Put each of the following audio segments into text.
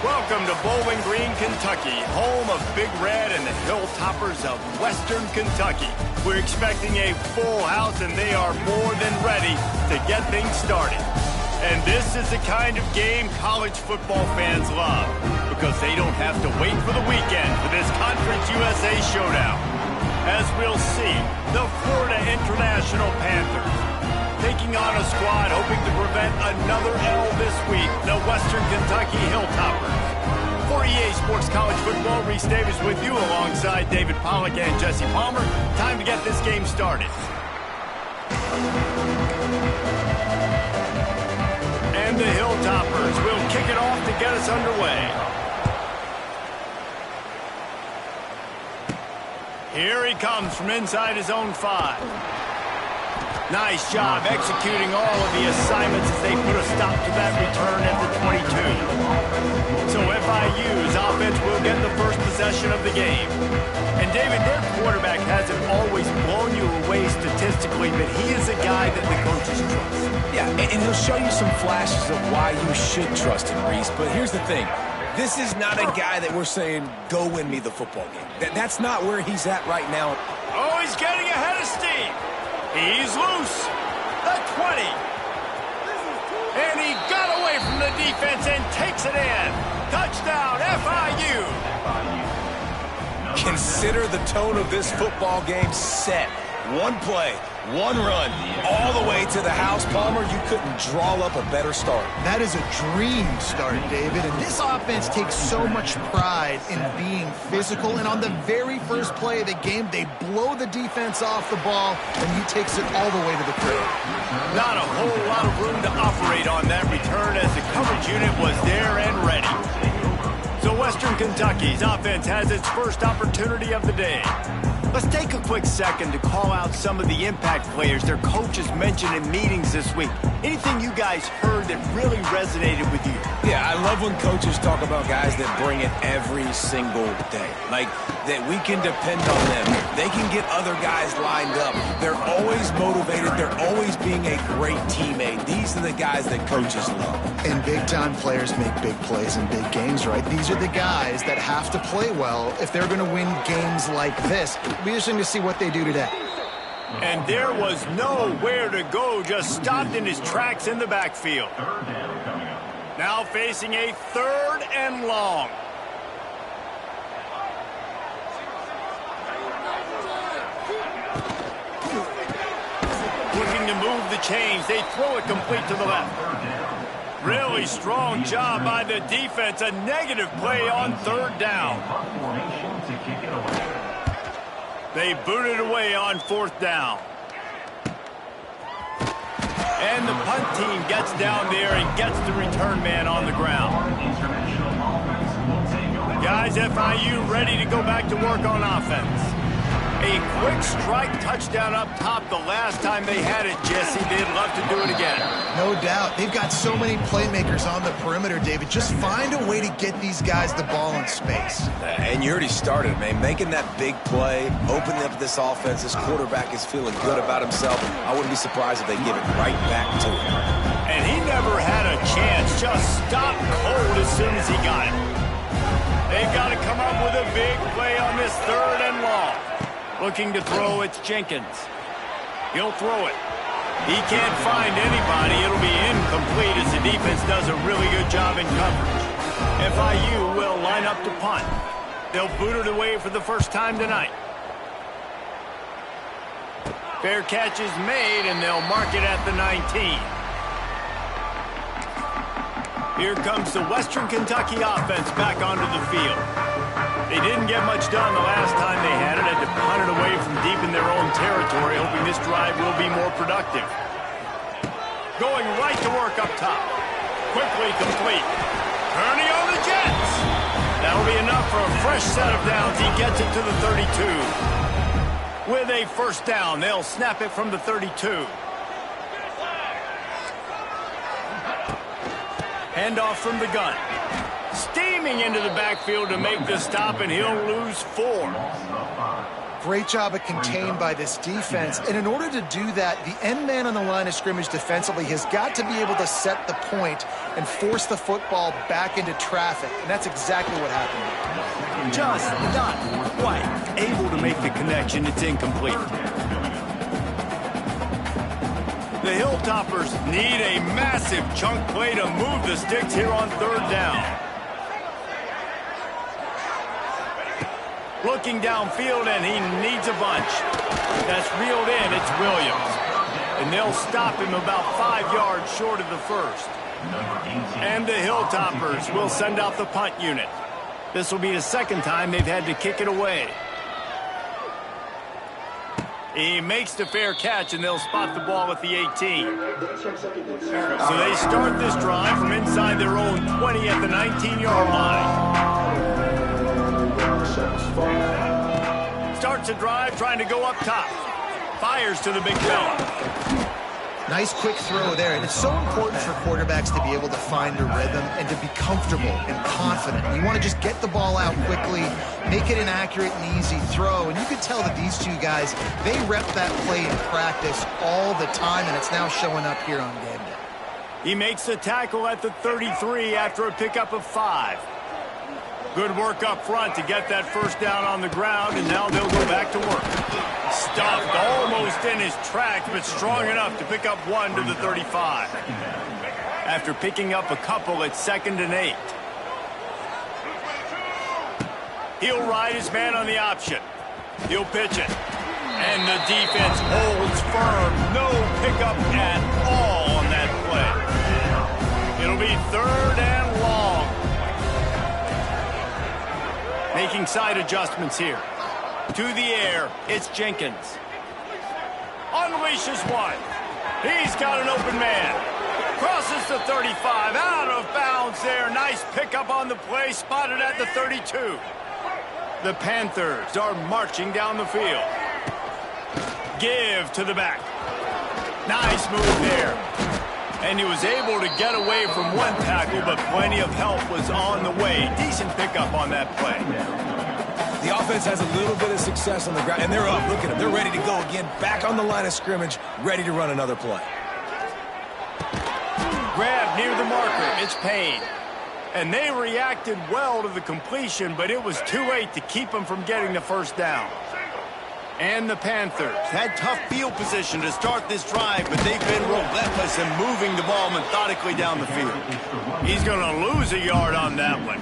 Welcome to Bowling Green, Kentucky, home of Big Red and the Hilltoppers of Western Kentucky. We're expecting a full house, and they are more than ready to get things started. And this is the kind of game college football fans love, because they don't have to wait for the weekend for this Conference USA showdown. As we'll see, the Florida International Panthers taking on a squad hoping to prevent another L this week, the Western Kentucky Hilltoppers. For EA Sports College Football, Reese Davis with you alongside David Pollack and Jesse Palmer. Time to get this game started. And the Hilltoppers will kick it off to get us underway. Here he comes from inside his own 5. Nice job executing all of the assignments as they put a stop to that return at the 22. So FIU's offense will get the first possession of the game. And David, their quarterback hasn't always blown you away statistically, but he is a guy that the coaches trust. Yeah, and he'll show you some flashes of why you should trust him, Reese. But here's the thing. This is not a guy that we're saying, go win me the football game. That's not where he's at right now. Oh, he's getting ahead of steam. He's loose. The 20. And he got away from the defense and takes it in. Touchdown, FIU. Consider the tone of this football game set. One play, one run, all the way to the house. Palmer, you couldn't draw up a better start. That is a dream start, David. And this offense takes so much pride in being physical. And on the very first play of the game, they blow the defense off the ball, and he takes it all the way to the crib. Not a whole lot of room to operate on that return as the coverage unit was there and ready. So Western Kentucky's offense has its first opportunity of the day. Let's take a quick second to call out some of the impact players their coaches mentioned in meetings this week. Anything you guys heard that really resonated with you? Yeah, I love when coaches talk about guys that bring it every single day. Like, that we can depend on them. They can get other guys lined up. They're always motivated. They're always being a great teammate. These are the guys that coaches love. And big-time players make big plays in big games, right? These are the guys that have to play well if they're going to win games like this. It'll be interesting to see what they do today. And there was nowhere to go, just stopped in his tracks in the backfield. Now facing a 3rd and long. Looking to move the chains, they throw it complete to the left. Really strong job by the defense, a negative play on 3rd down. They boot it away on 4th down. And the punt team gets down there and gets the return man on the ground. Guys, FIU ready to go back to work on offense. A quick strike touchdown up top the last time they had it, Jesse. They'd love to do it again. No doubt. They've got so many playmakers on the perimeter, David. Just find a way to get these guys the ball in space. And you already started, man. Making that big play, opening up this offense. This quarterback is feeling good about himself. I wouldn't be surprised if they give it right back to him. And he never had a chance. Just stopped cold as soon as he got it. They've got to come up with a big play on this 3rd and long. Looking to throw, it's Jenkins. He'll throw it. He can't find anybody. It'll be incomplete as the defense does a really good job in coverage. FIU will line up to punt. They'll boot it away for the first time tonight. Fair catch is made, and they'll mark it at the 19. Here comes the Western Kentucky offense back onto the field. They didn't get much done the last time they had it. Had to punt it away from deep in their own territory, hoping this drive will be more productive. Going right to work up top. Quickly complete. Turning on the Jets. That'll be enough for a fresh set of downs. He gets it to the 32. With a 1st down, they'll snap it from the 32. Handoff from the gun. Steaming into the backfield to make the stop, and he'll lose 4. Great job of contained by this defense. And in order to do that, the end man on the line of scrimmage defensively has got to be able to set the point and force the football back into traffic. And that's exactly what happened. Just not quite able to make the connection. It's incomplete. The Hilltoppers need a massive chunk play to move the sticks here on third down. Looking downfield, and he needs a bunch. That's reeled in. It's Williams. And they'll stop him about 5 yards short of the first. And the Hilltoppers will send out the punt unit. This will be the second time they've had to kick it away. He makes the fair catch, and they'll spot the ball at the 18. So they start this drive from inside their own 20 at the 19-yard line. Starts a drive trying to go up top. Fires to the big fella. Nice quick throw there. And it's so important for quarterbacks to be able to find a rhythm and to be comfortable and confident. You want to just get the ball out quickly, make it an accurate and easy throw. And you could tell that these two guys, they rep that play in practice all the time, and it's now showing up here on game day. He makes the tackle at the 33 after a pickup of 5. Good work up front to get that first down on the ground, and now they'll go back to work. Stuffed almost in his tracks, but strong enough to pick up 1 to the 35. After picking up a couple at 2nd and 8. He'll ride his man on the option. He'll pitch it. And the defense holds firm. No pickup at all on that play. It'll be 3rd and long. Making side adjustments here. To the air, it's Jenkins. Unleashes one. He's got an open man. Crosses the 35, out of bounds there. Nice pickup on the play, spotted at the 32. The Panthers are marching down the field. Give to the back. Nice move there. And he was able to get away from one tackle, but plenty of help was on the way. Decent pickup on that play. The offense has a little bit of success on the ground, and they're up. Look at them. They're ready to go again, back on the line of scrimmage, ready to run another play. Grab near the marker. It's Payne. And they reacted well to the completion, but it was too late to keep them from getting the first down. And the Panthers had tough field position to start this drive, but they've been relentless in moving the ball methodically down the field. He's going to lose a yard on that one.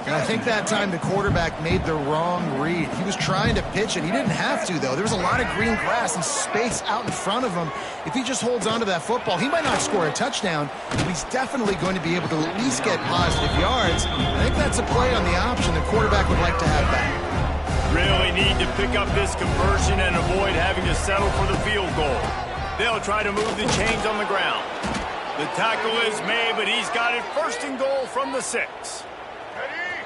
And I think that time the quarterback made the wrong read. He was trying to pitch it. He didn't have to, though. There was a lot of green grass and space out in front of him. If he just holds on to that football, he might not score a touchdown, but he's definitely going to be able to at least get positive yards. I think that's a play on the option the quarterback would like to have back. Really need to pick up this conversion and avoid having to settle for the field goal. They'll try to move the chains on the ground. The tackle is made, but he's got it 1st and goal from the 6.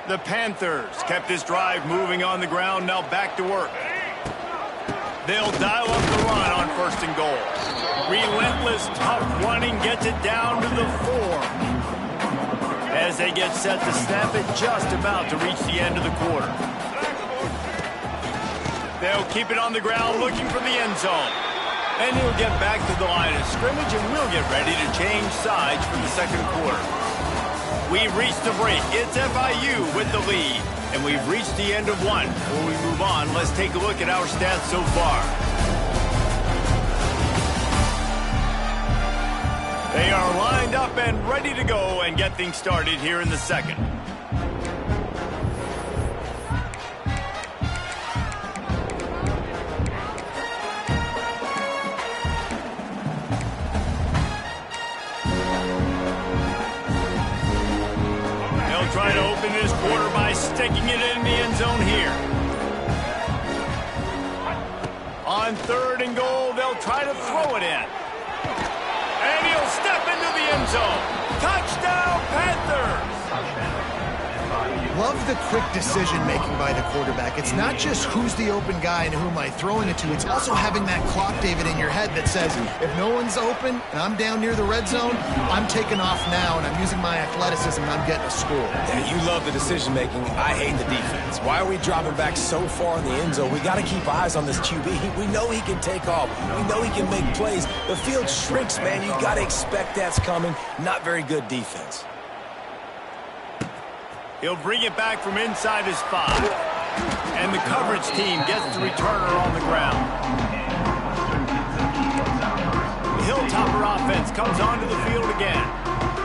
The Panthers kept this drive moving on the ground, now back to work. They'll dial up the run on 1st and goal. Relentless, tough running gets it down to the 4. As they get set to snap it, just about to reach the end of the quarter. They'll keep it on the ground looking for the end zone. And he'll get back to the line of scrimmage, and we'll get ready to change sides for the 2nd quarter. We've reached the break. It's FIU with the lead. And we've reached the end of one. Before we move on, let's take a look at our stats so far. They are lined up and ready to go and get things started here in the 2nd. Try to open this quarter by sticking it in the end zone here. On 3rd and goal, they'll try to throw it in. And he'll step into the end zone. Touchdown, Panthers! love the quick decision-making by the quarterback. It's not just who's the open guy and who am I throwing it to. It's also having that clock, David, in your head that says, if no one's open and I'm down near the red zone, I'm taking off now, and I'm using my athleticism, and I'm getting a score. Yeah, you love the decision-making. I hate the defense. Why are we dropping back so far in the end zone? We got to keep eyes on this QB. We know he can take off. We know he can make plays. The field shrinks, man. You got to expect that's coming. Not very good defense. He'll bring it back from inside his 5. And the coverage team gets the returner on the ground. The Hilltopper offense comes onto the field again.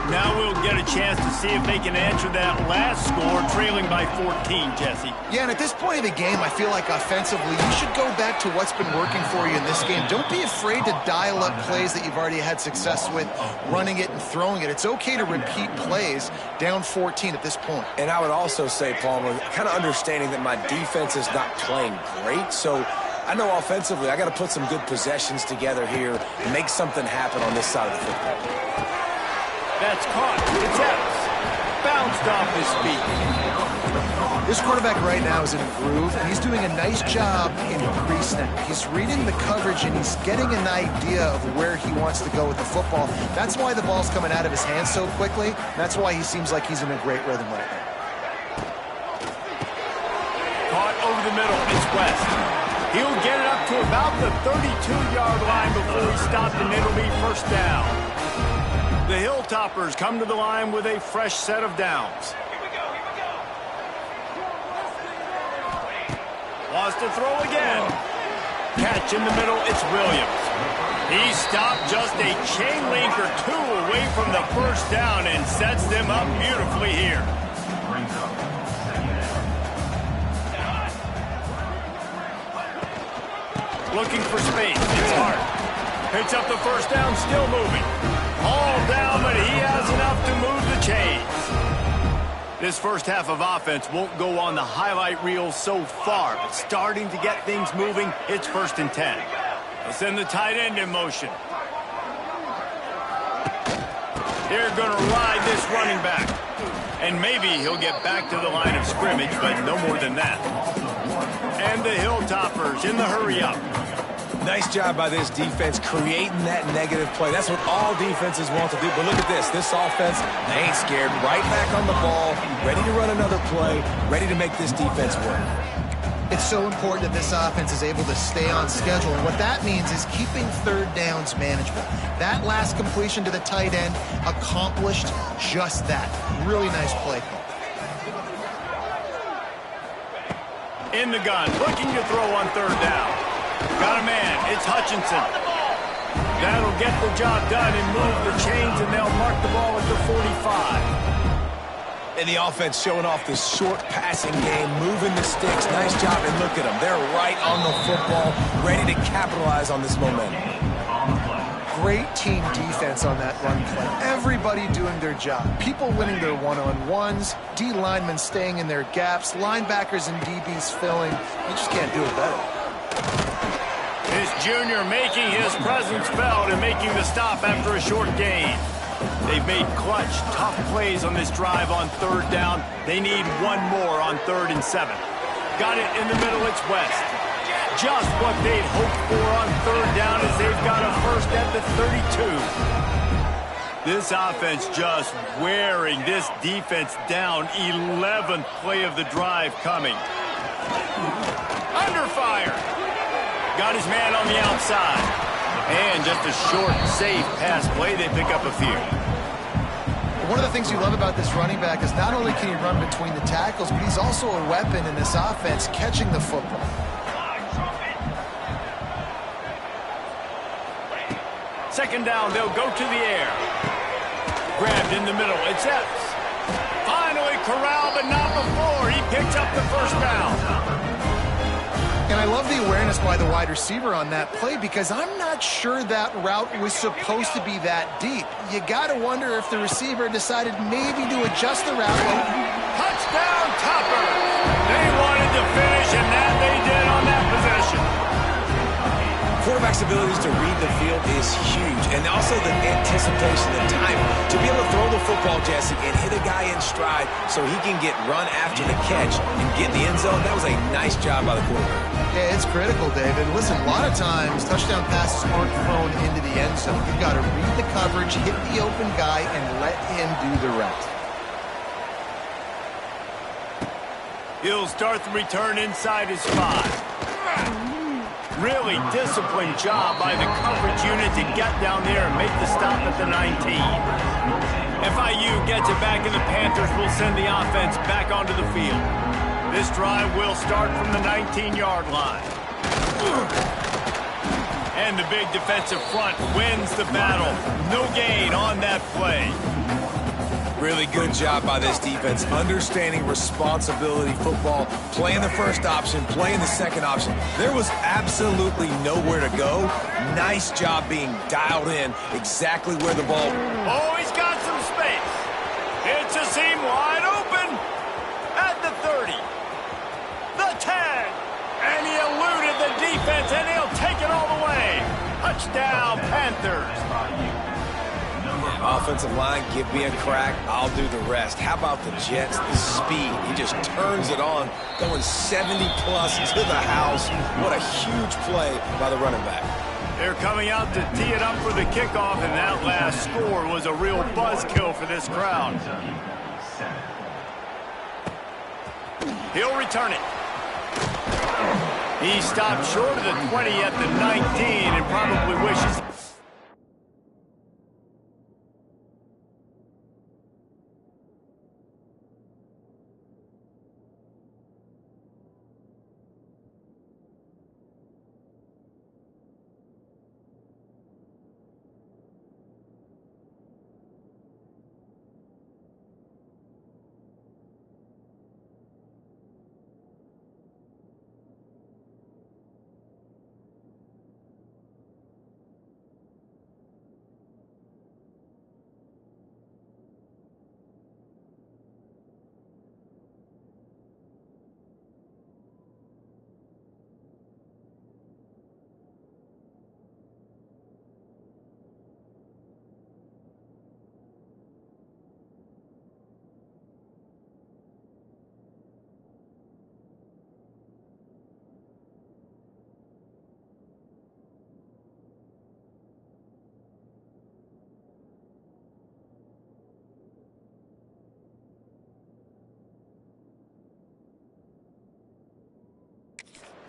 Now we'll get a chance to see if they can answer that last score, trailing by 14, Jesse. Yeah, and at this point of the game, I feel like offensively, you should go back to what's been working for you in this game. Don't be afraid to dial up plays that you've already had success with, running it and throwing it. It's okay to repeat plays down 14 at this point. And I would also say, Palmer, kind of understanding that my defense is not playing great, so I know offensively I got to put some good possessions together here and make something happen on this side of the football. That's caught. It's Epps. Bounced off his feet. This quarterback right now is in a groove, and he's doing a nice job in pre-snap. He's reading the coverage, and he's getting an idea of where he wants to go with the football. That's why the ball's coming out of his hands so quickly. That's why he seems like he's in a great rhythm right now. Caught over the middle. It's West. He'll get it up to about the 32-yard line before he stopped, and it'll be first down. The Hilltoppers come to the line with a fresh set of downs. Wants to throw again. Catch in the middle, it's Williams. He stopped just a chain link or two away from the first down and sets them up beautifully here. Looking for space, it's Hart. Picks up the first down, still moving. All down, but he has enough to move the chains. This first half of offense won't go on the highlight reel so far, but starting to get things moving, it's 1st and 10. They'll send the tight end in motion. They're going to ride this running back. And maybe he'll get back to the line of scrimmage, but no more than that. And the Hilltoppers in the hurry-up. Nice job by this defense creating that negative play. That's what all defenses want to do. But look at this. This offense, they ain't scared. Right back on the ball, ready to run another play, ready to make this defense work. It's so important that this offense is able to stay on schedule. And what that means is keeping third downs manageable. That last completion to the tight end accomplished just that. Really nice play call. In the gun, looking to throw on 3rd down. Got a man, it's Hutchinson. That'll get the job done and move the chains, and they'll mark the ball at the 45. And the offense showing off this short passing game, moving the sticks. Nice job, and look at them. They're right on the football, ready to capitalize on this momentum. Great team defense on that run play. Everybody doing their job. People winning their one-on-ones, D linemen staying in their gaps, linebackers and DBs filling. You just can't do it better. This junior making his presence felt and making the stop after a short gain. They've made clutch, tough plays on this drive on 3rd down. They need one more on 3rd and 7. Got it in the middle, it's West. Just what they'd hoped for on 3rd down as they've got a first at the 32. This offense just wearing this defense down. 11th play of the drive coming. Under fire. Got his man on the outside. And just a short, safe pass play. They pick up a few. One of the things you love about this running back is not only can he run between the tackles, but he's also a weapon in this offense catching the football. Second down, they'll go to the air. Grabbed in the middle, it's Epps. Finally corralled, but not before. He picks up the first down. And I love the awareness by the wide receiver on that play because I'm not sure that route was supposed to be that deep. You got to wonder if the receiver decided maybe to adjust the route. Touchdown, Topper! They wanted to finish, and that they did on that possession. quarterback's abilities to read the field is huge, and also the anticipation, the timing. To be able to throw the football, Jesse, and hit a guy in stride so he can get run after the catch and get in the end zone, that was a nice job by the quarterback. Yeah, it's critical, David. Listen, a lot of times touchdown passes aren't thrown into the end zone. You've got to read the coverage, hit the open guy, and let him do the rest. He'll start the return inside his 5. Really disciplined job by the coverage unit to get down there and make the stop at the 19. FIU gets it back, and the Panthers will send the offense back onto the field. This drive will start from the 19-yard line. And the big defensive front wins the battle. No gain on that play. Really good job by this defense, understanding responsibility football, playing the first option, playing the second option. There was absolutely nowhere to go. Nice job being dialed in exactly where the ball... Oh, he's got some space. It's a seam wide open at the 30. The 10. And he eluded the defense, and he'll take it all the way. Touchdown, Panthers. Offensive line, give me a crack, I'll do the rest. How about the Jets, the speed? He just turns it on, going 70-plus to the house. What a huge play by the running back. They're coming out to tee it up for the kickoff, and that last score was a real buzzkill for this crowd. He'll return it. He stopped short of the 20 at the 19 and probably wishes...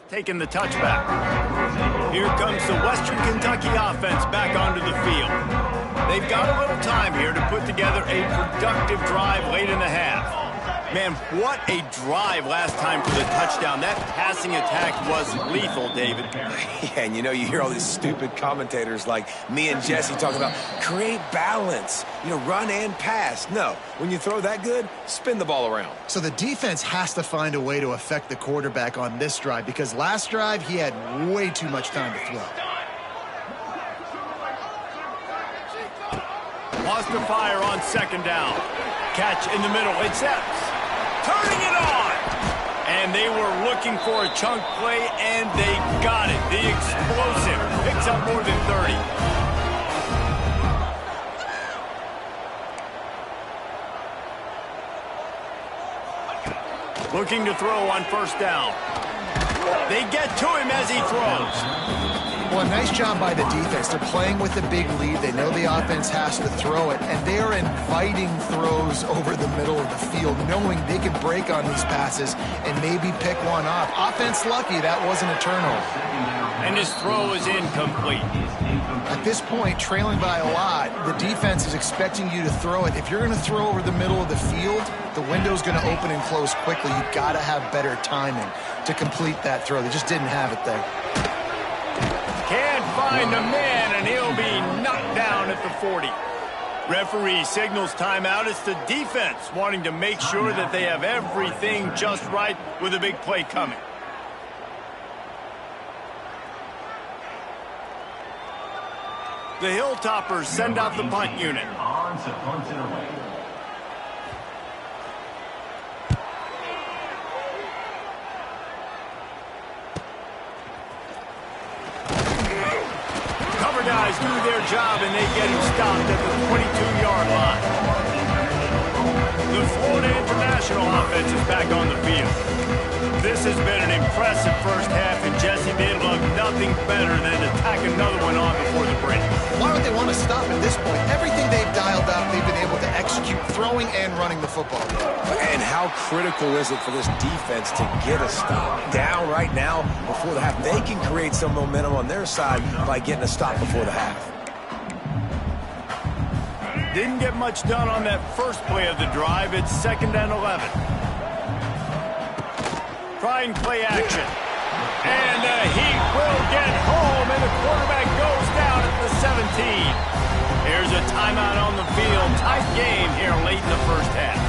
taking the touchback. Here comes the Western Kentucky offense back onto the field. They've got a little time here to put together a productive drive late in the half. Man, what a drive last time for the touchdown. That passing attack was lethal, David. Yeah, and you know, you hear all these stupid commentators like me and Jesse talking about create balance, you know, run and pass. No, when you throw that good, spin the ball around. So the defense has to find a way to affect the quarterback on this drive, because last drive he had way too much time to throw. Lost to fire on second down. Catch in the middle. Accepts. Turning it on. And they were looking for a chunk play, and they got it. The explosive picks up more than 30. Looking to throw on first down. They get to him as he throws. Well, nice job by the defense. They're playing with a big lead. They know the offense has to throw it, and they are inviting throws over the middle of the field, knowing they can break on these passes and maybe pick one off. Offense lucky that wasn't a turnover. And his throw is incomplete. At this point, trailing by a lot, the defense is expecting you to throw it. If you're going to throw over the middle of the field, the window's going to open and close quickly. You've got to have better timing to complete that throw. They just didn't have it there. Can't find a man, and he'll be knocked down at the 40. Referee signals timeout. It's the defense wanting to make sure that they have everything just right with a big play coming. The Hilltoppers send out the punt unit. guys do their job and they get him stopped at the 22-yard line. The Florida International offense is back on the field. This has been an impressive first half, and Jesse, they'd love nothing better than to tack another one on before the break. Why would they want to stop at this point? Everything they've dialed up, they've been able to execute throwing and running the football. And how critical is it for this defense to get a stop? Down right now before the half. They can create some momentum on their side by getting a stop before the half. Didn't get much done on that first play of the drive. It's 2nd and 11. Trying play action. And he will get home, and the quarterback goes down at the 17. Here's a timeout on the field. Tight game here late in the first half.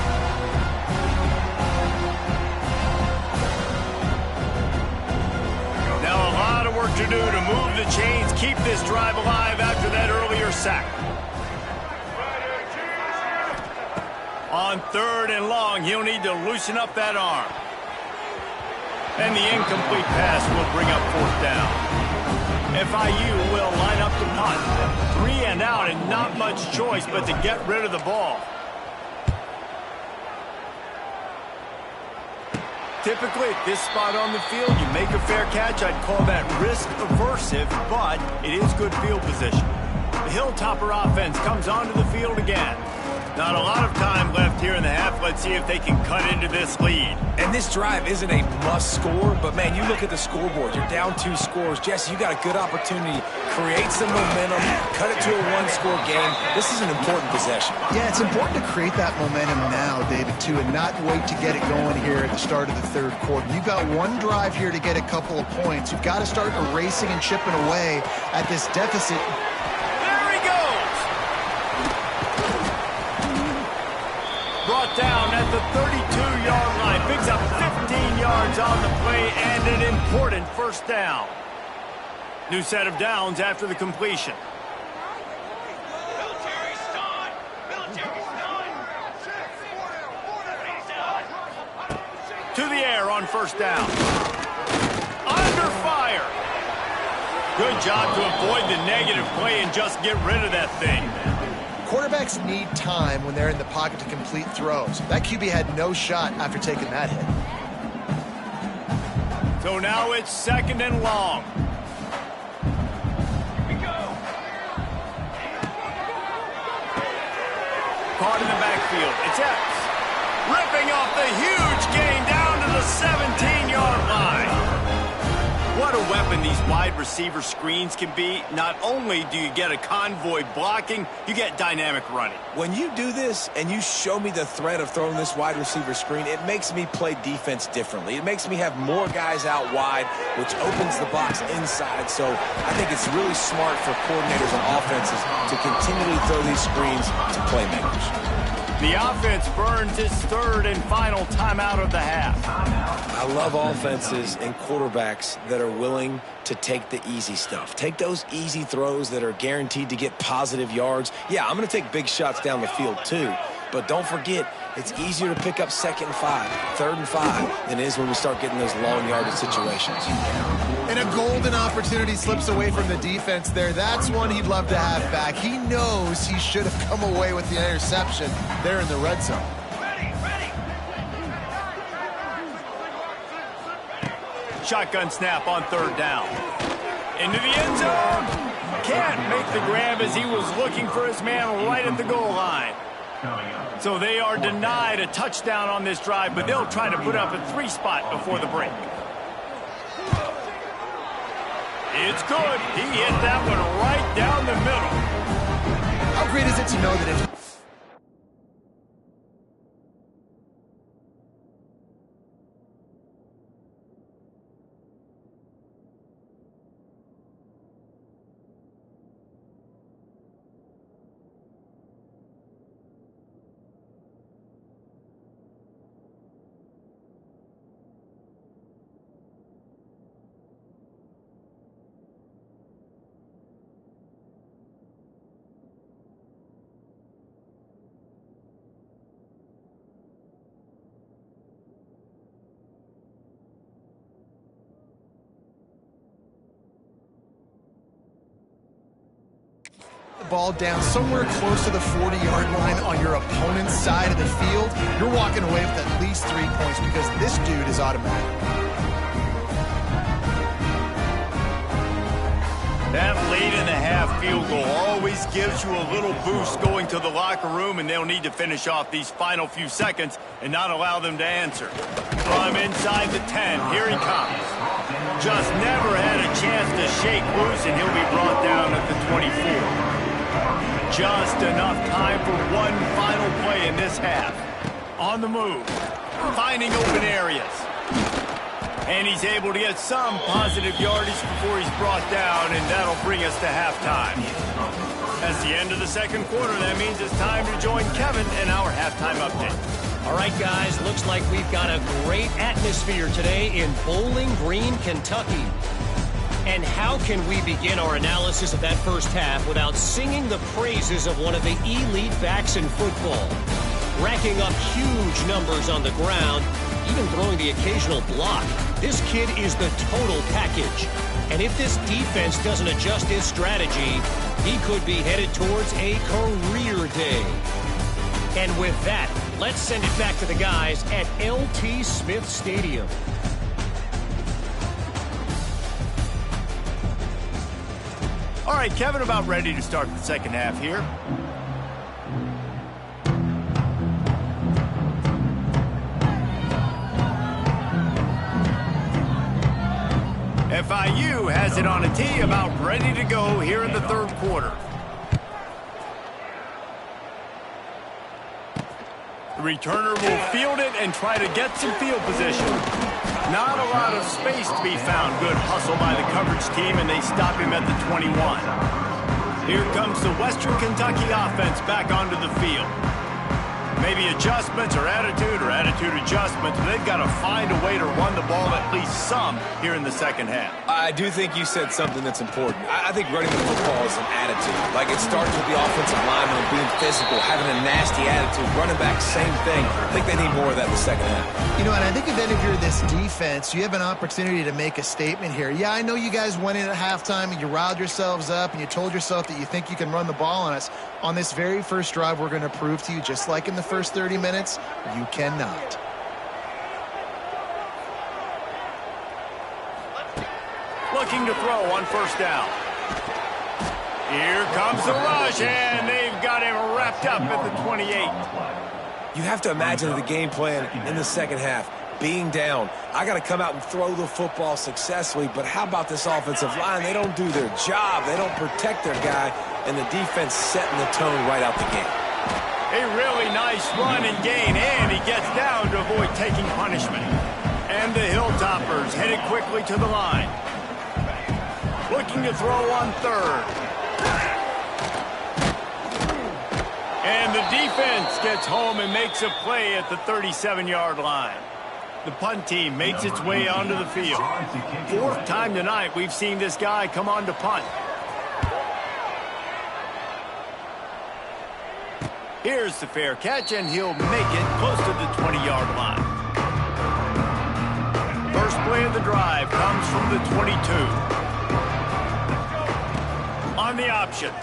Now a lot of work to do to move the chains, keep this drive alive after that earlier sack. On 3rd and long, he'll need to loosen up that arm. And the incomplete pass will bring up 4th down. FIU will line up to punt. 3 and out and not much choice but to get rid of the ball. Typically at this spot on the field, you make a fair catch. I'd call that risk aversive, but it is good field position. The Hilltopper offense comes onto the field again. Not a lot of time left here in the half. Let's see if they can cut into this lead. And this drive isn't a must score, but man, you look at the scoreboard. You're down 2 scores. Jesse, you got a good opportunity. Create some momentum. Cut it to a 1-score game. This is an important possession. Yeah, it's important to create that momentum now, David, too, and not wait to get it going here at the start of the 3rd quarter. You've got one drive here to get a couple of points. You've got to start erasing and chipping away at this deficit. Brought down at the 32-yard line. Picks up 15 yards on the play and an important 1st down. New set of downs after the completion. To the air on 1st down. Under fire. Good job to avoid the negative play and just get rid of that thing. Quarterbacks need time when they're in the pocket to complete throws. That QB had no shot after taking that hit. So now it's 2nd and long. Caught in the backfield. It's Epps. Ripping off the huge gain down to the 17-yard line. What a weapon these wide receiver screens can be. Not only do you get a convoy blocking, you get dynamic running. When you do this and you show me the threat of throwing this wide receiver screen, it makes me play defense differently. It makes me have more guys out wide, which opens the box inside. So I think it's really smart for coordinators and offenses to continually throw these screens to playmakers. The offense burns its 3rd and final timeout of the half. I love offenses and quarterbacks that are willing to take the easy stuff. Take those easy throws that are guaranteed to get positive yards. Yeah, I'm going to take big shots down the field too. But don't forget, it's easier to pick up 2nd and 5, 3rd and 5 than it is when we start getting those long yardage situations. And a golden opportunity slips away from the defense there. That's one he'd love to have back. He knows he should have come away with the interception there in the red zone. Shotgun snap on 3rd down. Into the end zone. Can't make the grab as he was looking for his man right at the goal line. So they are denied a touchdown on this drive, but they'll try to put up a 3-spot before the break. It's good. He hit that one right down the middle. How great is it to know that if ball down somewhere close to the 40-yard line on your opponent's side of the field, you're walking away with at least 3 points because this dude is automatic. That late-in-the-half field goal always gives you a little boost going to the locker room, and they'll need to finish off these final few seconds and not allow them to answer. From inside the 10, here he comes. Just never had a chance to shake loose, and he'll be brought down at the 24. Just enough time for one final play in this half. On the move, finding open areas. And he's able to get some positive yardage before he's brought down, and that'll bring us to halftime. That's the end of the second quarter. That means it's time to join Kevin in our halftime update. All right, guys, looks like we've got a great atmosphere today in Bowling Green, Kentucky. And how can we begin our analysis of that first half without singing the praises of one of the elite backs in football? Racking up huge numbers on the ground, even throwing the occasional block. This kid is the total package. And if this defense doesn't adjust his strategy, he could be headed towards a career day. And with that, let's send it back to the guys at LT Smith Stadium. All right, Kevin, about ready to start the second half here. FIU has it on a tee, about ready to go here in the third quarter. The returner will field it and try to get some field position. Not a lot of space to be found. Good hustle by the coverage team, and they stop him at the 21. Here comes the Western Kentucky offense back onto the field. Maybe adjustments or attitude adjustments. They've got to find a way to run the ball at least some here in the second half. I do think you said something that's important. I think running the football is an attitude. Like, it starts with the offensive lineman being physical, having a nasty attitude. Running back, same thing. I think they need more of that in the second half. You know, and I think then if you're this defense, you have an opportunity to make a statement here. Yeah, I know you guys went in at halftime and you riled yourselves up and you told yourself that you think you can run the ball on us. On this very first drive, we're going to prove to you, just like in the first 30 minutes, you cannot. Looking to throw on first down. Here comes the rush, and they've got him wrapped up at the 28. You have to imagine the game plan in the second half. Being down, I got to come out and throw the football successfully, but how about this offensive line? They don't do their job. They don't protect their guy, and the defense setting the tone right out the gate. A really nice run and gain, and he gets down to avoid taking punishment. And the Hilltoppers headed quickly to the line. Looking to throw on third. And the defense gets home and makes a play at the 37-yard line. The punt team makes its way onto the field. Fourth time tonight we've seen this guy come on to punt. Here's the fair catch, and he'll make it close to the 20-yard line. First play of the drive comes from the 22. On the option.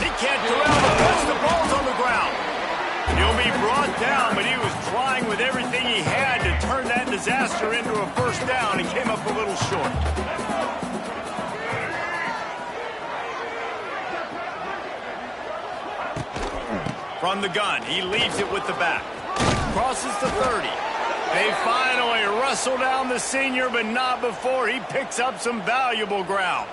He can't corral the punch. The ball's on the ground. He'll be brought down, but he was trying with everything he had to turn that disaster into a first down and came up a little short. From the gun, he leaves it with the back. Crosses the 30. They finally wrestle down the senior, but not before he picks up some valuable ground.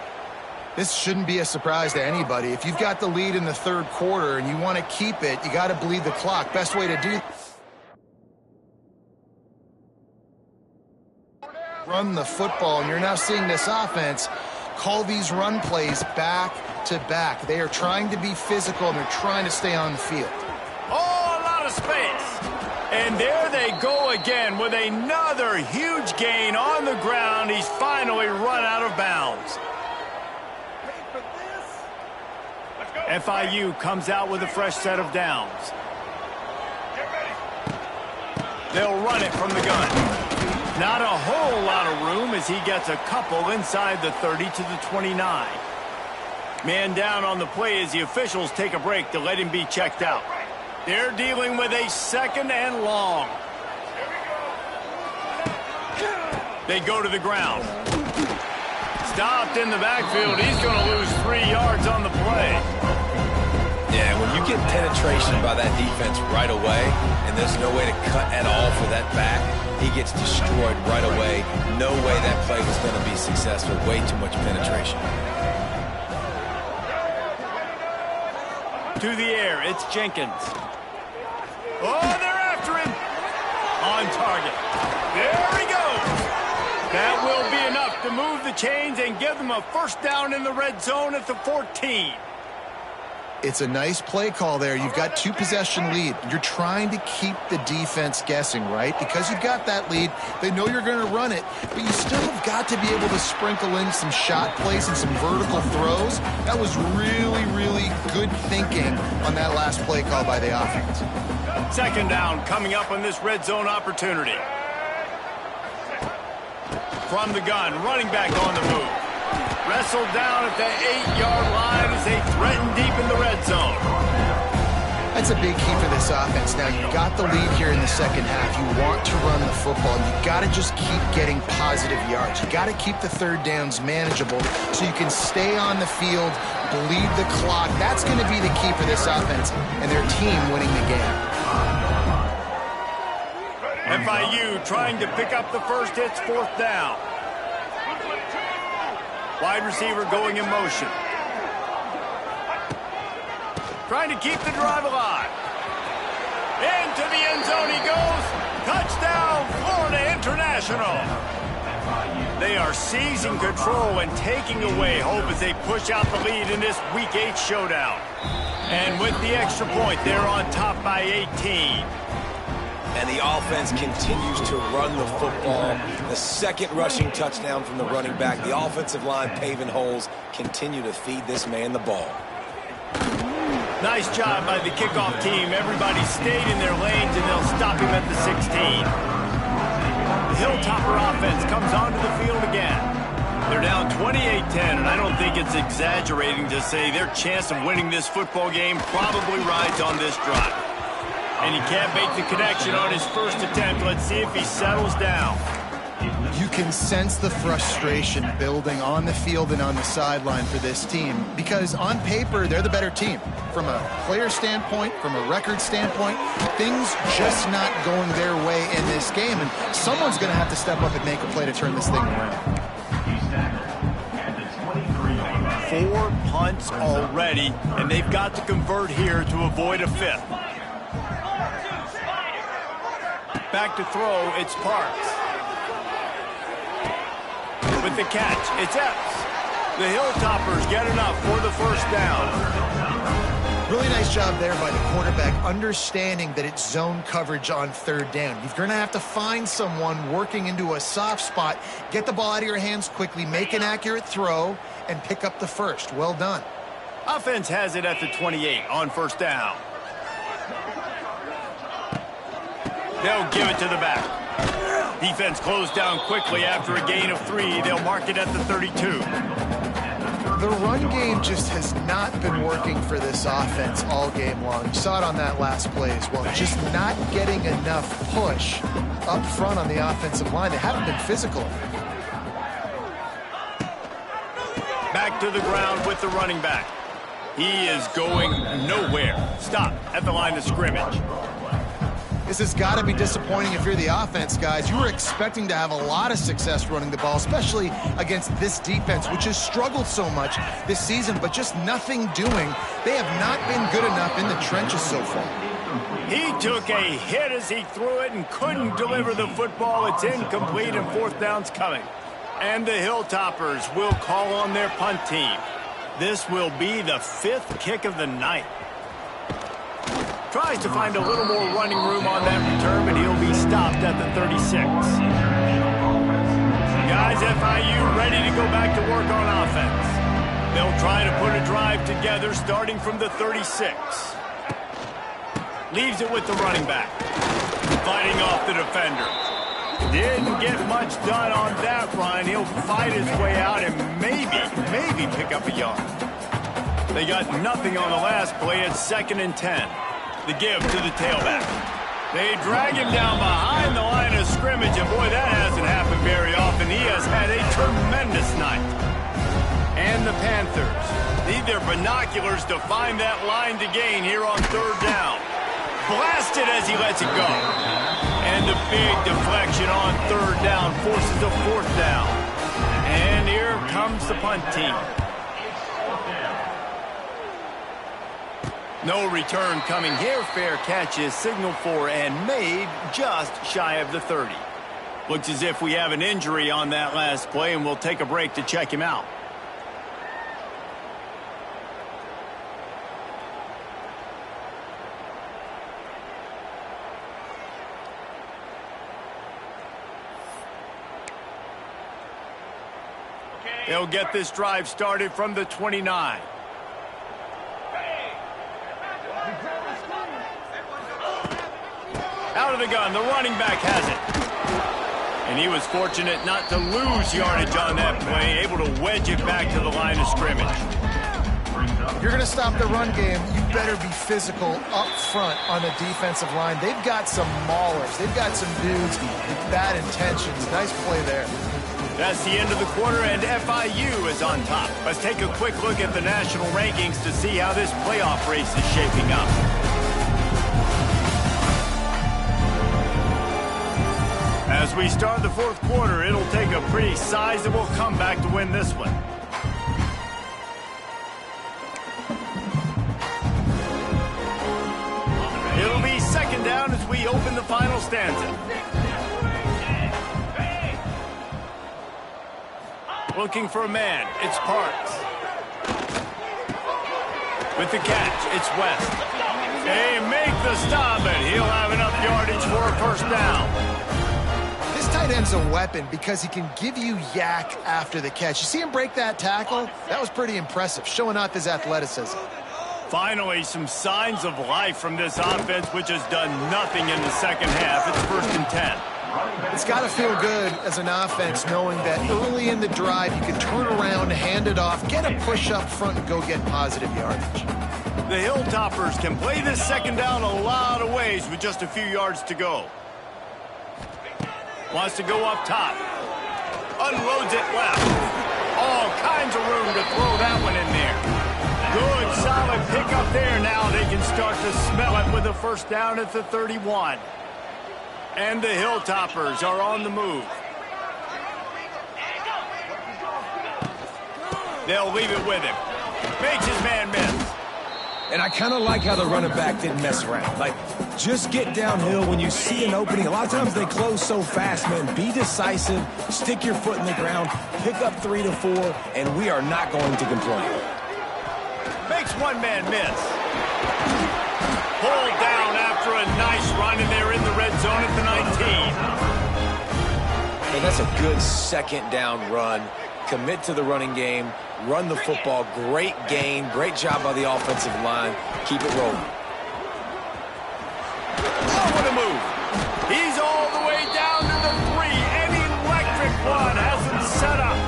This shouldn't be a surprise to anybody. If you've got the lead in the third quarter and you want to keep it, you got to bleed the clock. Best way to do run the football, and you're now seeing this offense call these run plays back to back. They are trying to be physical, and they're trying to stay on the field. Oh, a lot of space. And there they go again with another huge gain on the ground. He's finally run out of bounds. FIU comes out with a fresh set of downs. They'll run it from the gun. Not a whole lot of room as he gets a couple inside the 30 to the 29. Man down on the play as the officials take a break to let him be checked out. They're dealing with a 2nd and long. They go to the ground. Stopped in the backfield. He's going to lose 3 yards on the play. Yeah, when you get penetration by that defense right away, and there's no way to cut at all for that back, he gets destroyed right away. No way that play was going to be successful. Way too much penetration. To the air, it's Jenkins. Oh, they're after him. On target. There he goes. That will be enough to move the chains and give them a first down in the red zone at the 14. It's a nice play call there. You've got 2-possession lead. You're trying to keep the defense guessing, right? Because you've got that lead, they know you're going to run it, but you still have got to be able to sprinkle in some shot plays and some vertical throws. That was really, really good thinking on that last play call by the offense. 2nd down coming up on this red zone opportunity. From the gun, running back on the move. Wrestled down at the 8-yard line as they threaten deep in the red zone. That's a big key for this offense. Now, you've got the lead here in the second half. You want to run the football. You've got to just keep getting positive yards. You've got to keep the 3rd downs manageable so you can stay on the field, bleed the clock. That's going to be the key for this offense and their team winning the game. FIU trying to pick up the first. It's 4th down. Wide receiver going in motion. Trying to keep the drive alive. Into the end zone he goes. Touchdown, Florida International. They are seizing control and taking away hope as they push out the lead in this Week 8 showdown. And with the extra point, they're on top by 18. And the offense continues to run the football. The 2nd rushing touchdown from the running back. The offensive line paving holes. Continue to feed this man the ball. Nice job by the kickoff team. Everybody stayed in their lanes, and they'll stop him at the 16. The Hilltopper offense comes onto the field again. They're down 28-10, and I don't think it's exaggerating to say their chance of winning this football game probably rides on this drive. And he can't make the connection on his first attempt. Let's see if he settles down. You can sense the frustration building on the field and on the sideline for this team because on paper, they're the better team. From a player standpoint, from a record standpoint, things just not going their way in this game. And someone's going to have to step up and make a play to turn this thing around. 4 punts already, and they've got to convert here to avoid a 5th. Back to throw, it's Parks. With the catch, it's Epps. The Hilltoppers get enough for the first down. Really nice job there by the quarterback, understanding that it's zone coverage on 3rd down. You're going to have to find someone working into a soft spot, get the ball out of your hands quickly, make an accurate throw, and pick up the first. Well done. Offense has it at the 28 on 1st down. They'll give it to the back. Defense closed down quickly after a gain of 3. They'll mark it at the 32. The run game just has not been working for this offense all game long. You saw it on that last play as well. Just not getting enough push up front on the offensive line. They haven't been physical. Back to the ground with the running back. He is going nowhere. Stop at the line of scrimmage. This has got to be disappointing if you're the offense, guys. You were expecting to have a lot of success running the ball, especially against this defense, which has struggled so much this season, but just nothing doing. They have not been good enough in the trenches so far. He took a hit as he threw it and couldn't deliver the football. It's incomplete and 4th down's coming. And the Hilltoppers will call on their punt team. This will be the 5th kick of the night. Tries to find a little more running room on that return, but he'll be stopped at the 36. Guys, FIU ready to go back to work on offense. They'll try to put a drive together starting from the 36. Leaves it with the running back. Fighting off the defender. Didn't get much done on that run. He'll fight his way out and maybe pick up a yard. They got nothing on the last play at 2nd and 10. The give to the tailback. They drag him down behind the line of scrimmage, and boy, that hasn't happened very often. He has had a tremendous night. And the Panthers need their binoculars to find that line to gain here on 3rd down. Blasted as he lets it go. And the big deflection on 3rd down forces a 4th down. And here comes the punt team. No return coming here. Fair catch is signaled for and made just shy of the 30. Looks as if we have an injury on that last play, and we'll take a break to check him out. They'll get this drive started from the 29. Out of the gun, the running back has it. And he was fortunate not to lose yardage on that play, able to wedge it back to the line of scrimmage. If you're going to stop the run game, you better be physical up front on the defensive line. They've got some maulers. They've got some dudes with bad intentions. Nice play there. That's the end of the quarter, and FIU is on top. Let's take a quick look at the national rankings to see how this playoff race is shaping up. As we start the 4th quarter, it'll take a pretty sizable comeback to win this one. It'll be 2nd down as we open the final stanza. Looking for a man, it's Parks. With the catch, it's West. They make the stop, and he'll have enough yardage for a 1st down. This tight end's a weapon because he can give you yak after the catch. You see him break that tackle? That was pretty impressive, showing off his athleticism. Finally, some signs of life from this offense, which has done nothing in the 2nd half. It's 1st and 10. It's got to feel good as an offense knowing that early in the drive you can turn around, hand it off, get a push up front, and go get positive yardage. The Hilltoppers can play this 2nd down a lot of ways with just a few yards to go. Wants to go up top. Unloads it left. All kinds of room to throw that one in there. Good, solid pickup there. Now they can start to smell it with a 1st down at the 31. And the Hilltoppers are on the move. They'll leave it with him. Makes his man miss. And I kind of like how the running back didn't mess around. Like, just get downhill when you see an opening. A lot of times they close so fast, man. Be decisive, stick your foot in the ground, pick up 3 to 4, and we are not going to complain. Makes one man miss. Pulled down after a nice run, and they're in the red zone at the 19. And that's a good 2nd down run. Commit to the running game, run the football. Great gain, great job by the offensive line. Keep it rolling. Oh, what a move. He's all the way down to the 3. An electric one has him set up.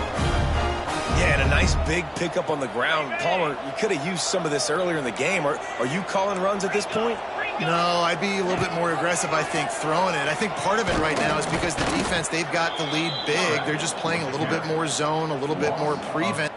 Yeah, and a nice big pickup on the ground. Palmer, you could have used some of this earlier in the game. Are you calling runs at this point? No, I'd be a little bit more aggressive, I think, throwing it. I think part of it right now is because the defense, they've got the lead big. They're just playing a little bit more zone, a little bit more prevent.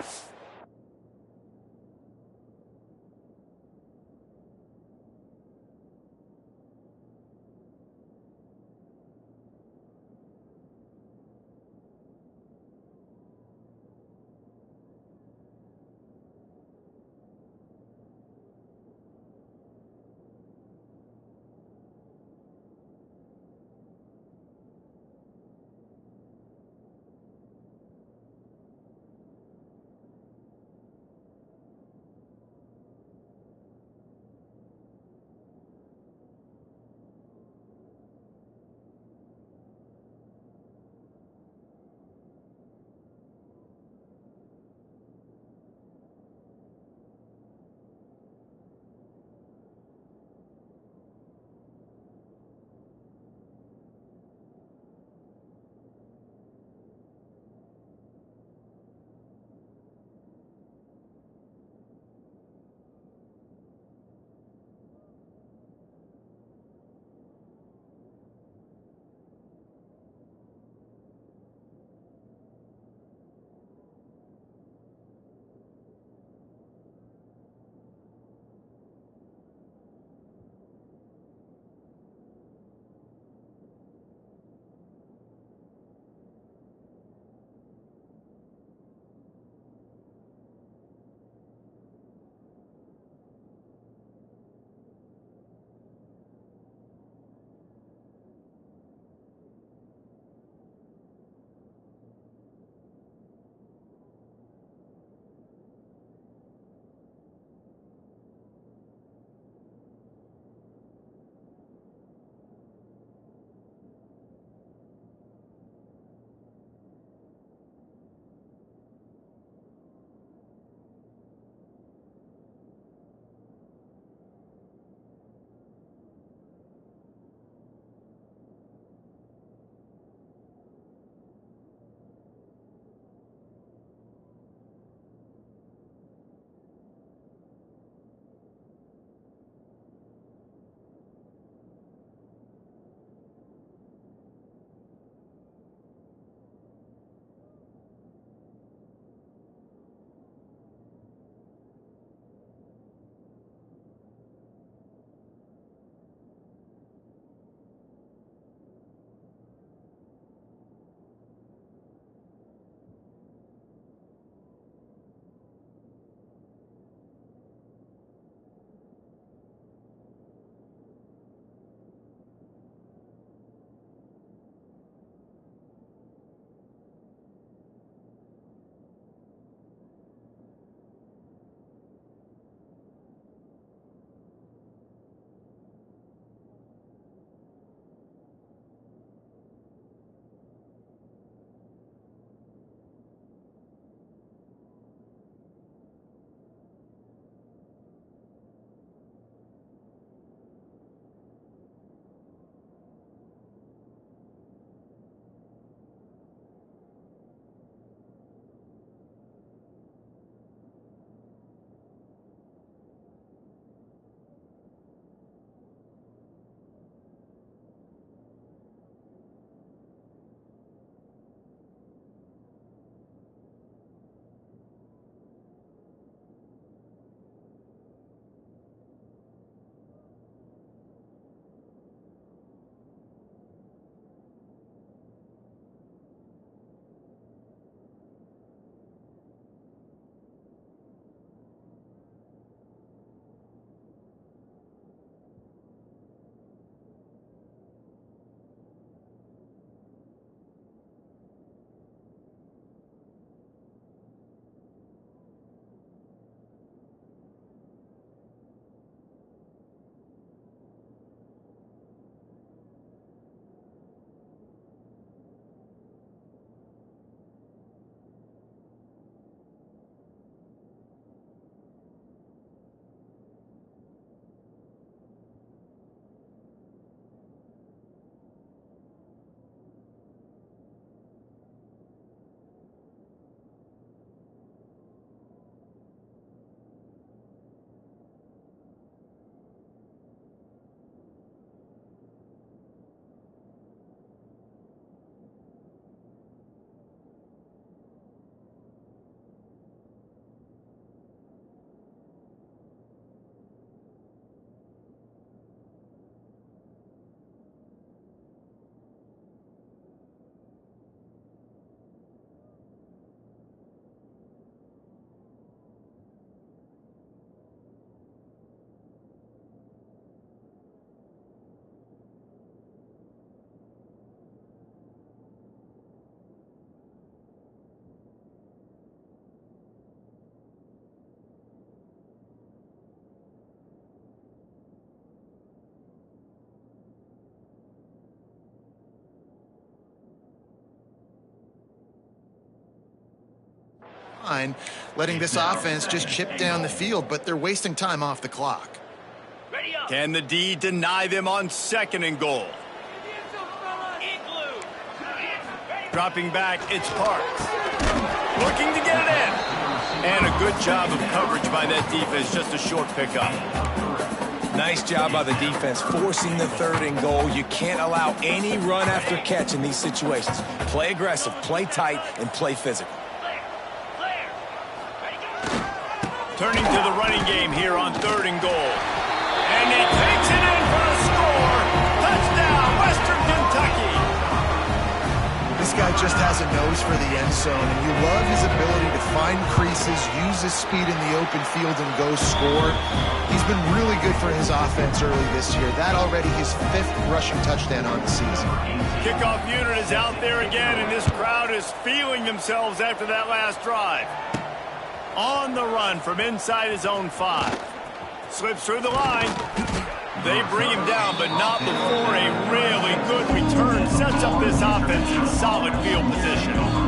fine, letting this offense just chip down the field, but they're wasting time off the clock. Can the D deny them on 2nd and goal? Dropping back, it's Parks. Looking to get it in. And a good job of coverage by that defense, just a short pickup. Nice job by the defense forcing the 3rd and goal. You can't allow any run after catch in these situations. Play aggressive, play tight, and play physical. Turning to the running game here on 3rd and goal. And he takes it in for a score. Touchdown, Western Kentucky. This guy just has a nose for the end zone, and you love his ability to find creases, use his speed in the open field, and go score. He's been really good for his offense early this year. That already his 5th rushing touchdown on the season. Kickoff unit is out there again, and this crowd is feeling themselves after that last drive. On the run from inside his own 5. Slips through the line. They bring him down, but not before a really good return sets up this offense in solid field position.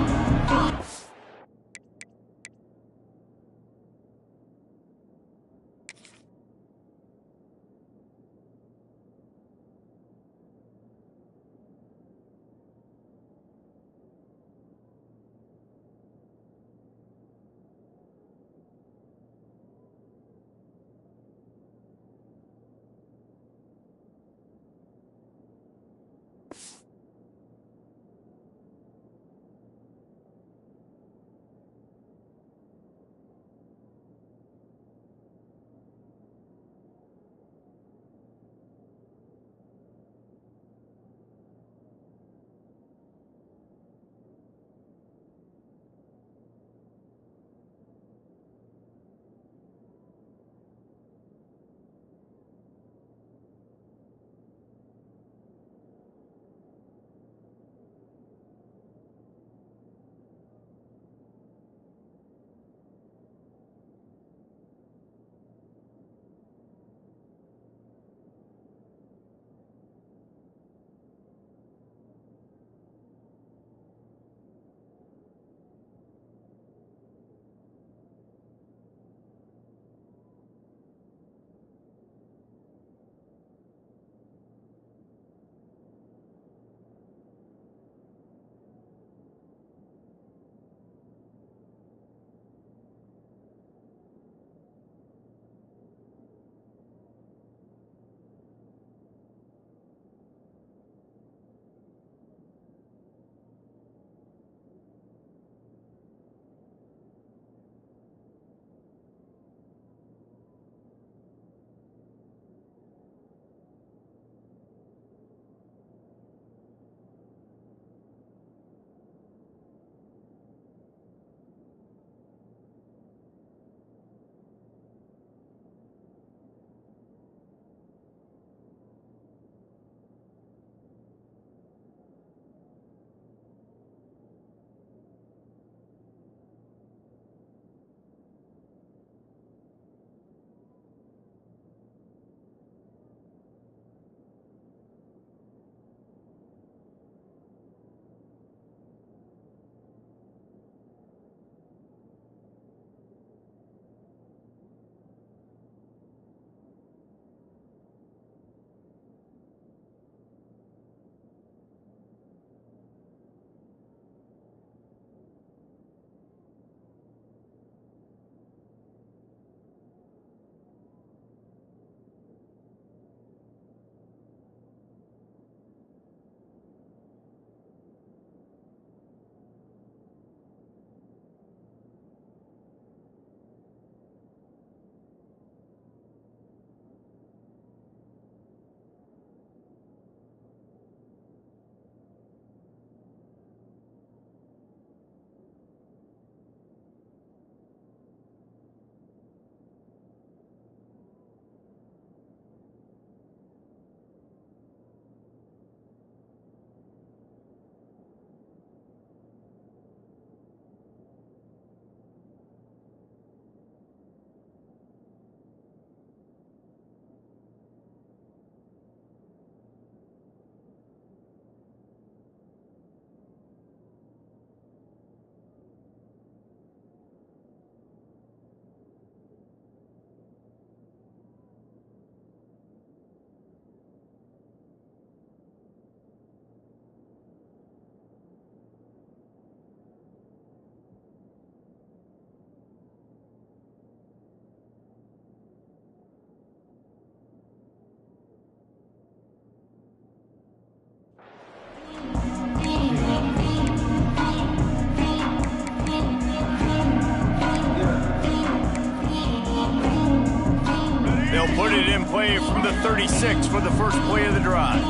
away from the 36 for the first play of the drive.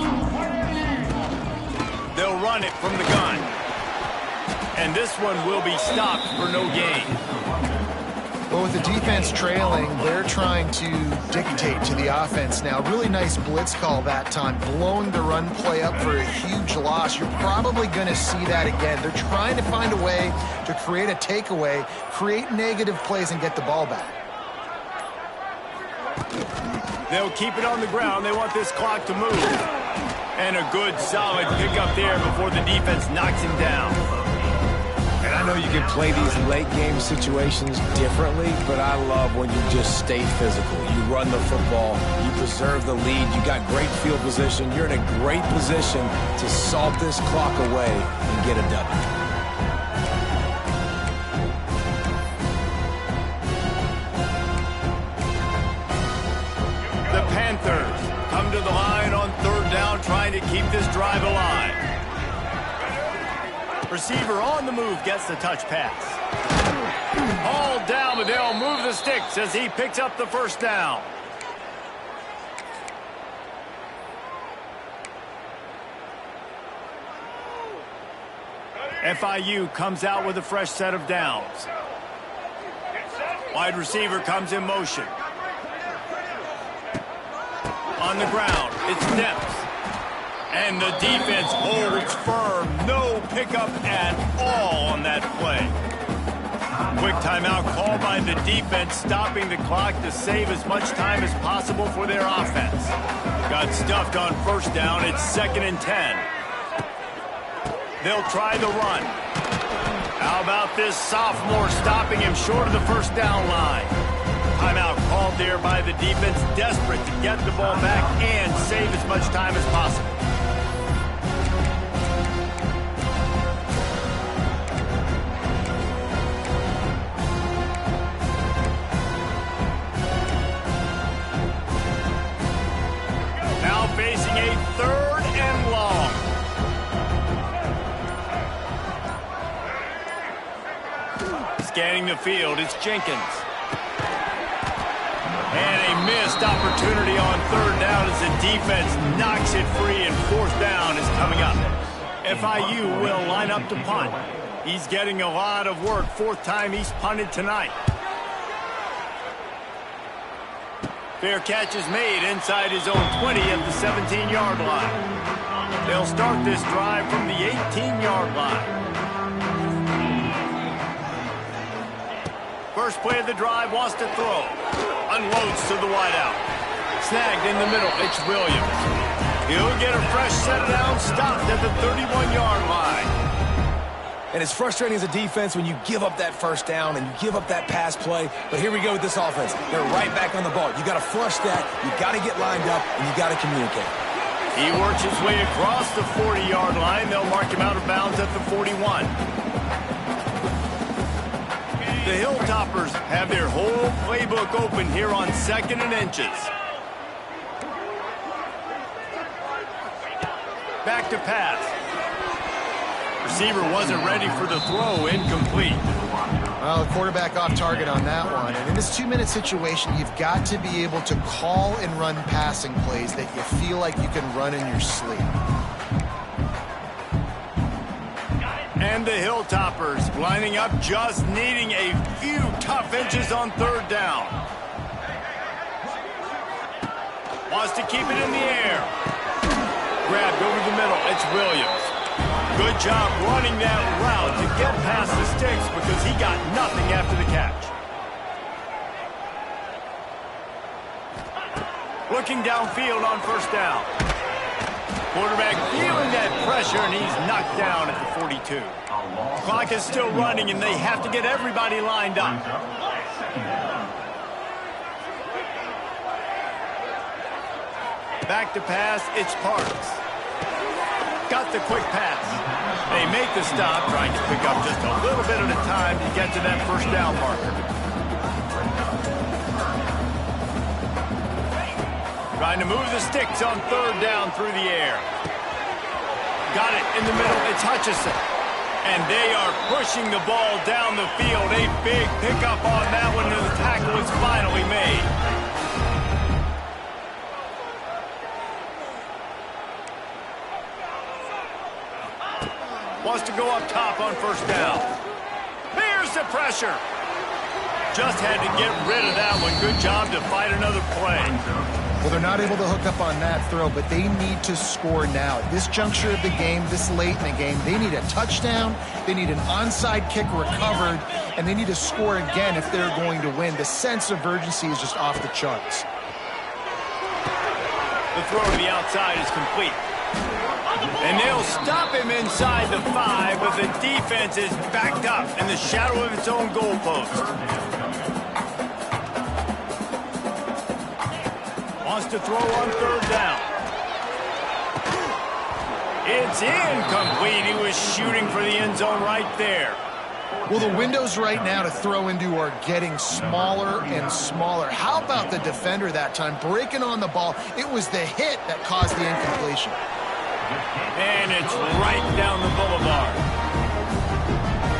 They'll run it from the gun. And this one will be stopped for no gain. Well, with the defense trailing, they're trying to dictate to the offense now. Really nice blitz call that time, blowing the run play up for a huge loss. You're probably going to see that again. They're trying to find a way to create a takeaway, create negative plays, and get the ball back. They'll keep it on the ground. They want this clock to move. And a good, solid pickup there before the defense knocks him down. And I know you can play these late-game situations differently, but I love when you just stay physical. You run the football, you preserve the lead, you got great field position, you're in a great position to salt this clock away and get a W. The Panthers come to the line on third down, trying to keep this drive alive. Receiver on the move gets the touch pass. Hauled down, but they'll move the sticks as he picks up the first down. FIU comes out with a fresh set of downs. Wide receiver comes in motion. On the ground, it's depth. And the defense holds firm. No pickup at all on that play. Quick timeout called by the defense, stopping the clock to save as much time as possible for their offense. Got stuffed on first down. It's 2nd and 10. They'll try the run. How about this sophomore stopping him short of the first down line? Timeout called there by the defense, desperate to get the ball back and save as much time as possible. Now facing a 3rd and long. Scanning the field, it's Jenkins. And a missed opportunity on third down as the defense knocks it free, and fourth down is coming up. FIU will line up to punt. He's getting a lot of work. 4th time he's punted tonight. Fair catch is made inside his own 20 at the 17-yard line. They'll start this drive from the 18-yard line. First play of the drive, wants to throw. Unloads to the wideout. Snagged in the middle, it's Williams. He'll get a fresh set down, stopped at the 31-yard line. And it's frustrating as a defense when you give up that first down and you give up that pass play. But here we go with this offense. They're right back on the ball. You got to flush that, you got to get lined up, and you got to communicate. He works his way across the 40-yard line. They'll mark him out of bounds at the 41. The Hilltoppers have their whole playbook open here on 2nd and inches. Back to pass. Receiver wasn't ready for the throw, incomplete. Well, the quarterback off target on that one. And in this 2-minute situation, you've got to be able to call and run passing plays that you feel like you can run in your sleep. And the Hilltoppers lining up, just needing a few tough inches on third down. Wants to keep it in the air. Grabbed over the middle, it's Williams. Good job running that route to get past the sticks because he got nothing after the catch. Looking downfield on first down. Quarterback feeling that pressure, and he's knocked down at the 42. Clock is still running, and they have to get everybody lined up. Back to pass, it's Parks. Got the quick pass. They make the stop, trying to pick up just a little bit at a time to get to that first down marker. Trying to move the sticks on third down through the air. Got it in the middle. It's Hutchison. And they are pushing the ball down the field. A big pickup on that one, and the tackle is finally made. Wants to go up top on first down. Here's the pressure. Just had to get rid of that one. Good job to fight another play. Well, they're not able to hook up on that throw, but they need to score now. At this juncture of the game, this late in the game, they need a touchdown, they need an onside kick recovered, and they need to score again if they're going to win. The sense of urgency is just off the charts. The throw to the outside is complete. And they'll stop him inside the 5, but the defense is backed up in the shadow of its own goalpost. Wants to throw on third down. It's incomplete. He was shooting for the end zone right there. Well, the windows right now to throw into are getting smaller and smaller. How about the defender that time breaking on the ball? It was the hit that caused the incompletion. And it's right down the boulevard.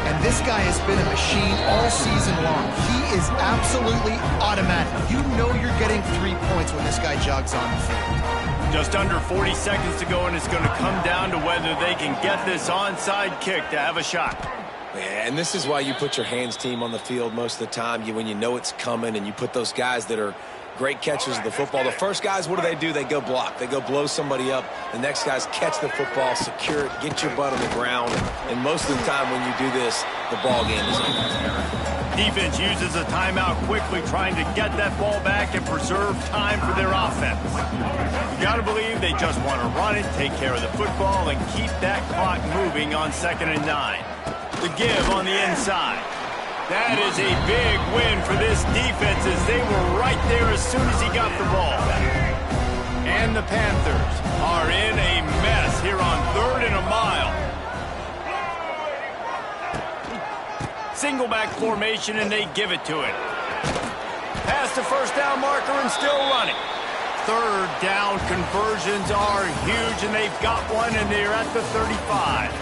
And this guy has been a machine all season long. He is absolutely automatic. You know you're getting 3 points when this guy jogs on the field. Just under 40 seconds to go, and it's going to come down to whether they can get this onside kick to have a shot. And this is why you put your hands team on the field most of the time, when you know it's coming, and you put those guys that are great catchers of the football. The first guys, what do? They go block. They go blow somebody up. The next guys catch the football, secure it, get your butt on the ground. And most of the time when you do this, the ball game is over. Defense uses a timeout quickly, trying to get that ball back and preserve time for their offense. You got to believe they just want to run it, take care of the football, and keep that clock moving on 2nd and 9. The give on the inside. That is a big win for this defense, as they were right there as soon as he got the ball. And the Panthers are in a mess here on 3rd and a mile. Single back formation, and they give it to it. Past the first down marker and still running. 3rd down conversions are huge, and they've got one, and they're at the 35.